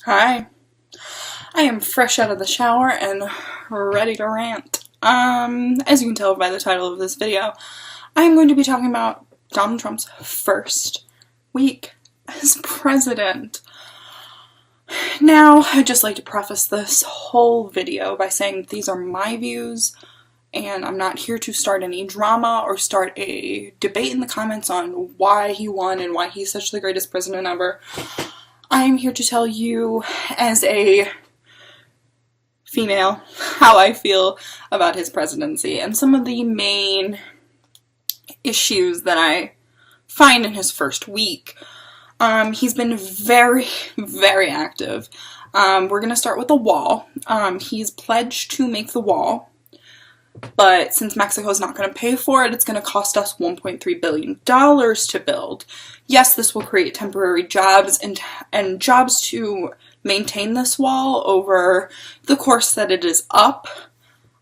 Hi. I am fresh out of the shower and ready to rant. As you can tell by the title of this video, I'm going to be talking about Donald Trump's first week as president. Now, I'd just like to preface this whole video by saying that these are my views, and I'm not here to start any drama or start a debate in the comments on why he won and why he's such the greatest president ever. I'm here to tell you, as a female, how I feel about his presidency and some of the main issues that I find in his first week. He's been very, very active. We're going to start with the wall. He's pledged to make the wall, but since Mexico's not going to pay for it, it's going to cost us $1.3 billion to build. Yes, this will create temporary jobs and jobs to maintain this wall over the course that it is up.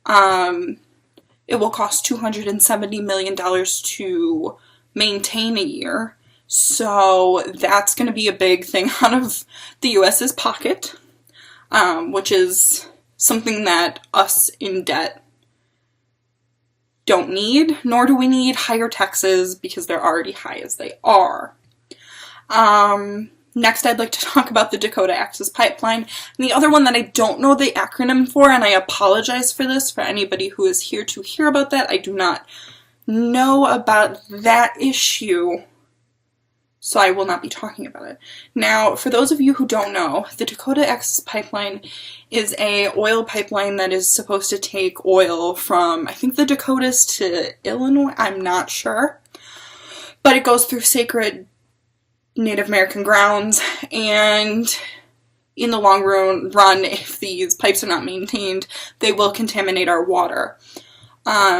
It will cost $270 million to maintain a year. So that's going to be a big thing out of the U.S.'s pocket, which is something that us in debt don't need, nor do we need higher taxes because they're already high as they are. Next, I'd like to talk about the Dakota Access Pipeline. And the other one that I don't know the acronym for, and I apologize for this for anybody who is here to hear about that. I do not know about that issue, so I will not be talking about it. Now, for those of you who don't know, the Dakota Access Pipeline is a oil pipeline that is supposed to take oil from, I think, the Dakotas to Illinois. I'm not sure. But it goes through sacred Native American grounds, and in the long run, if these pipes are not maintained, they will contaminate our water.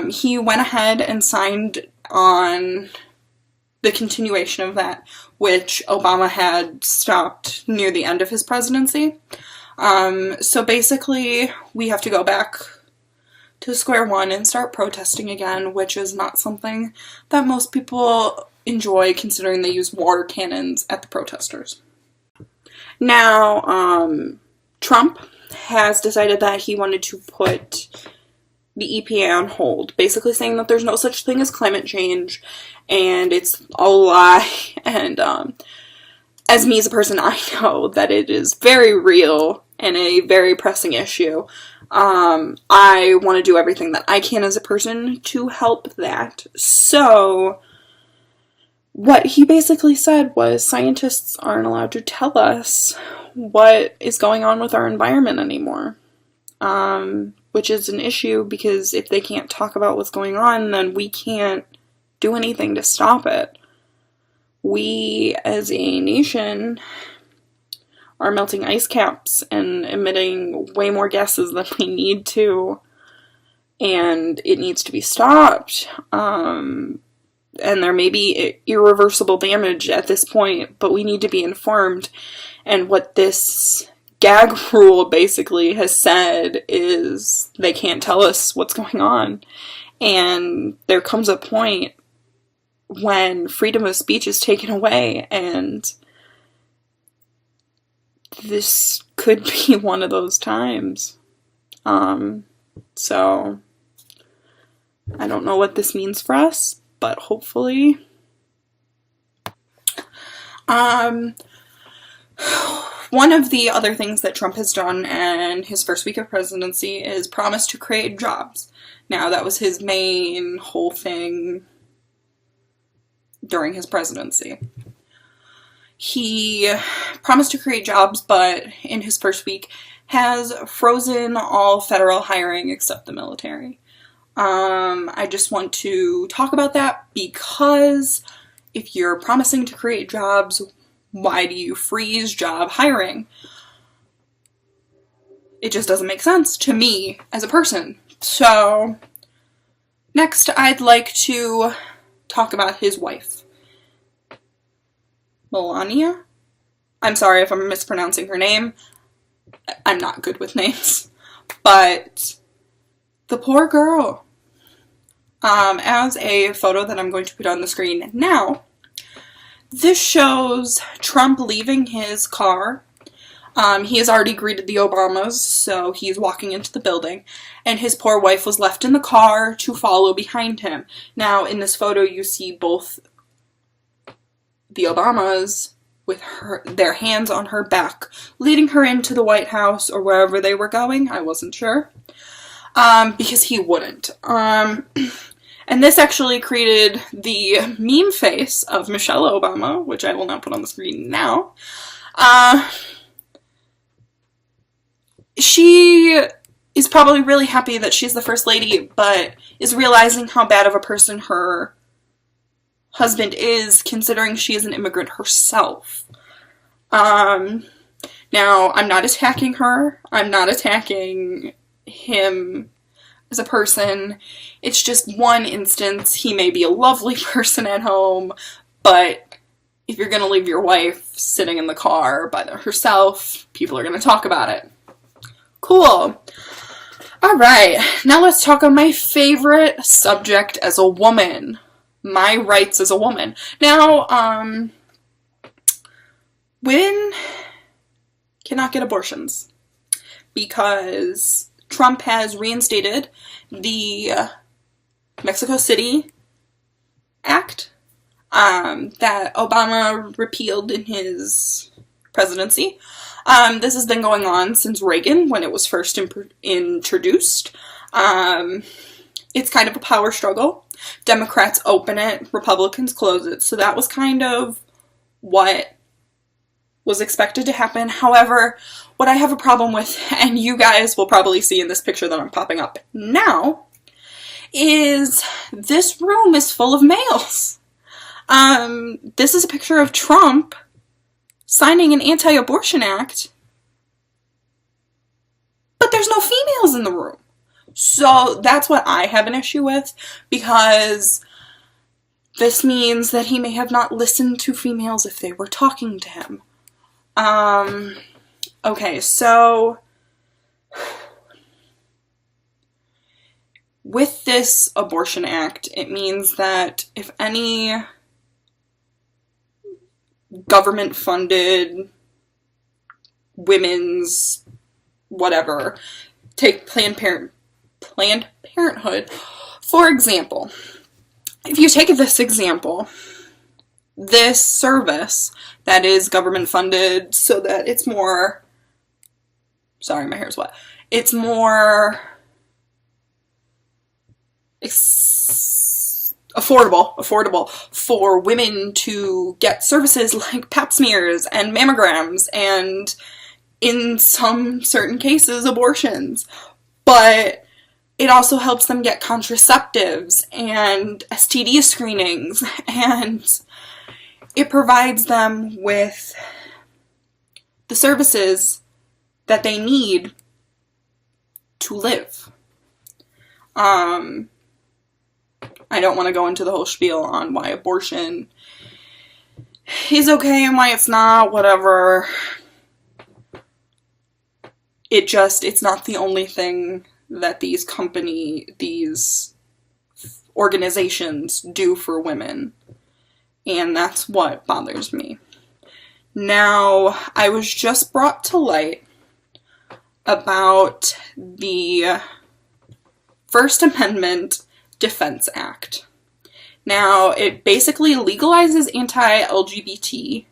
He went ahead and signed on the continuation of that, which Obama had stopped near the end of his presidency. So basically, we have to go back to square one and start protesting again, which is not something that most people enjoy, considering they use water cannons at the protesters. Now, Trump has decided that he wanted to put the EPA on hold, basically saying that there's no such thing as climate change, and it's a lie, and as me as a person, I know that it is very real and a very pressing issue. I want to do everything that I can as a person to help that, so what he basically said was scientists aren't allowed to tell us what is going on with our environment anymore. Which is an issue because if they can't talk about what's going on, then we can't do anything to stop it. We, as a nation, are melting ice caps and emitting way more gases than we need to, and it needs to be stopped. And there may be irreversible damage at this point, but we need to be informed. And what this gag rule basically has said is they can't tell us what's going on. And there comes a point when freedom of speech is taken away, and this could be one of those times. So I don't know what this means for us, but hopefully. One of the other things that Trump has done in his first week of presidency is promise to create jobs. Now, that was his main whole thing during his presidency. He promised to create jobs, but in his first week has frozen all federal hiring except the military. I just want to talk about that because if you're promising to create jobs, why do you freeze job hiring? It just doesn't make sense to me as a person. So, next I'd like to talk about his wife, Melania. I'm sorry if I'm mispronouncing her name. I'm not good with names. But the poor girl. As a photo that I'm going to put on the screen now, this shows Trump leaving his car He has already greeted the Obamas, so he's walking into the building, and his poor wife was left in the car to follow behind him. Now, in this photo, you see both the Obamas with their hands on her back, leading her into the White House or wherever they were going. I wasn't sure. Because he wouldn't. And this actually created the meme face of Michelle Obama, which I will not put on the screen now. She is probably really happy that she's the first lady, but is realizing how bad of a person her husband is, considering she is an immigrant herself. Now, I'm not attacking her. I'm not attacking him as a person. It's just one instance. He may be a lovely person at home, but if you're gonna leave your wife sitting in the car by herself, people are gonna talk about it. Cool. Alright, now let's talk on my favorite subject as a woman. My rights as a woman. Now, women cannot get abortions because Trump has reinstated the Mexico City Act that Obama repealed in his presidency. This has been going on since Reagan, when it was first introduced. It's kind of a power struggle. Democrats open it, Republicans close it. So that was kind of what was expected to happen. However, what I have a problem with, and you guys will probably see in this picture that I'm popping up now, is this room is full of males. This is a picture of Trump signing an anti-abortion act, but there's no females in the room. So that's what I have an issue with, because this means that he may have not listened to females if they were talking to him. Okay, so with this abortion act, it means that if any government-funded women's whatever, take Planned Parenthood, for example. If you take this example, this service that is government-funded so that it's more, sorry, my hair's wet, it's more affordable for women to get services like pap smears and mammograms and, in some certain cases, abortions. But it also helps them get contraceptives and STD screenings, and it provides them with the services that they need to live. I don't want to go into the whole spiel on why abortion is okay and why it's not, whatever. It's not the only thing that these organizations do for women. And that's what bothers me. Now, I was just brought to light about the First Amendment Defense Act. Now, it basically legalizes anti-LGBT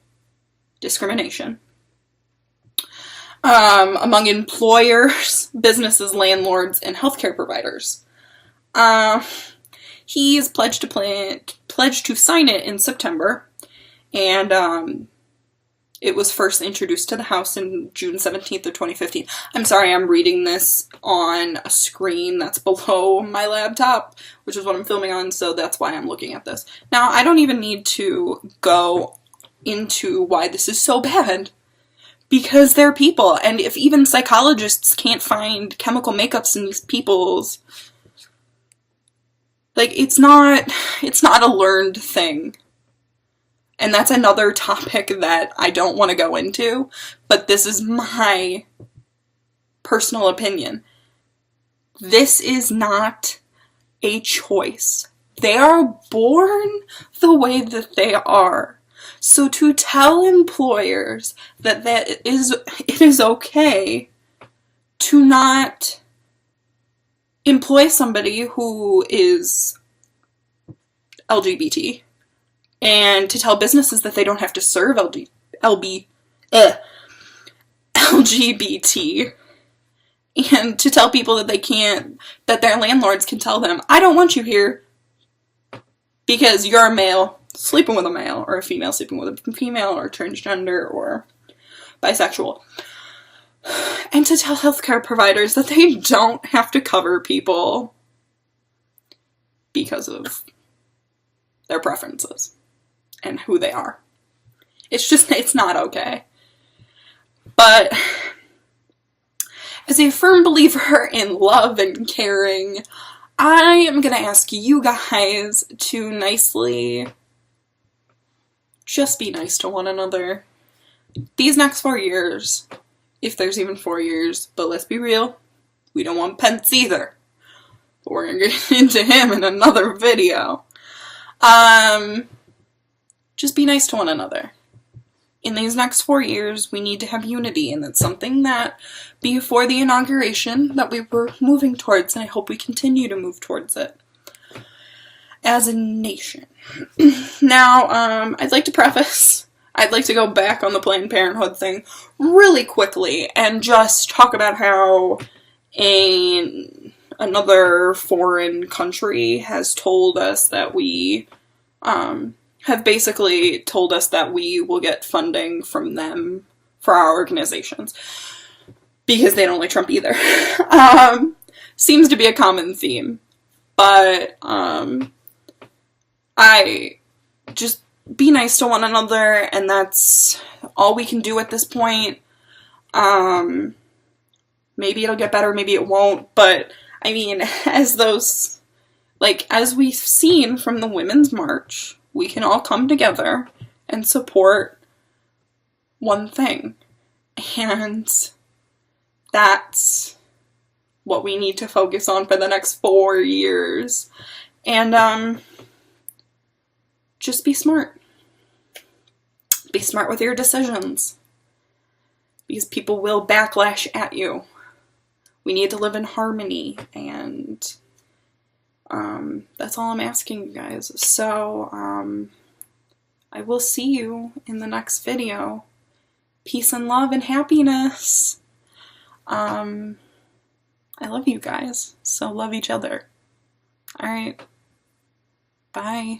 discrimination among employers, businesses, landlords, and healthcare providers. He's pledged to sign it in September, and it was first introduced to the House in June 17th of 2015. I'm sorry, I'm reading this on a screen that's below my laptop, which is what I'm filming on, so that's why I'm looking at this. Now, I don't even need to go into why this is so bad, because they're people, and if even psychologists can't find chemical makeups in these people's, like, it's not a learned thing. And that's another topic that I don't want to go into, but this is my personal opinion. This is not a choice. They are born the way that they are. So to tell employers that it is okay to not employ somebody who is LGBT, and to tell businesses that they don't have to serve LGBT, and to tell people that they can't, that their landlords can tell them, I don't want you here because you're a male sleeping with a male, or a female sleeping with a female, or transgender, or bisexual. And to tell healthcare providers that they don't have to cover people because of their preferences and who they are. It's not okay. But as a firm believer in love and caring, I am going to ask you guys to nicely just be nice to one another. These next 4 years, if there's even 4 years, but let's be real, we don't want Pence either. But we're going to get into him in another video. Just be nice to one another. In these next 4 years, we need to have unity, and that's something that before the inauguration that we were moving towards, and I hope we continue to move towards it as a nation. Now, I'd like to go back on the Planned Parenthood thing really quickly and just talk about how another foreign country has told us that we have basically told us that we will get funding from them for our organizations. Because they don't like Trump either. Seems to be a common theme. But, I just be nice to one another, and that's all we can do at this point. Maybe it'll get better, maybe it won't, but, I mean, as we've seen from the Women's March, we can all come together and support one thing. And that's what we need to focus on for the next 4 years. And, just be smart. Be smart with your decisions. Because people will backlash at you. We need to live in harmony, and that's all I'm asking you guys. So, I will see you in the next video. Peace and love and happiness. I love you guys, so love each other. Alright. Bye.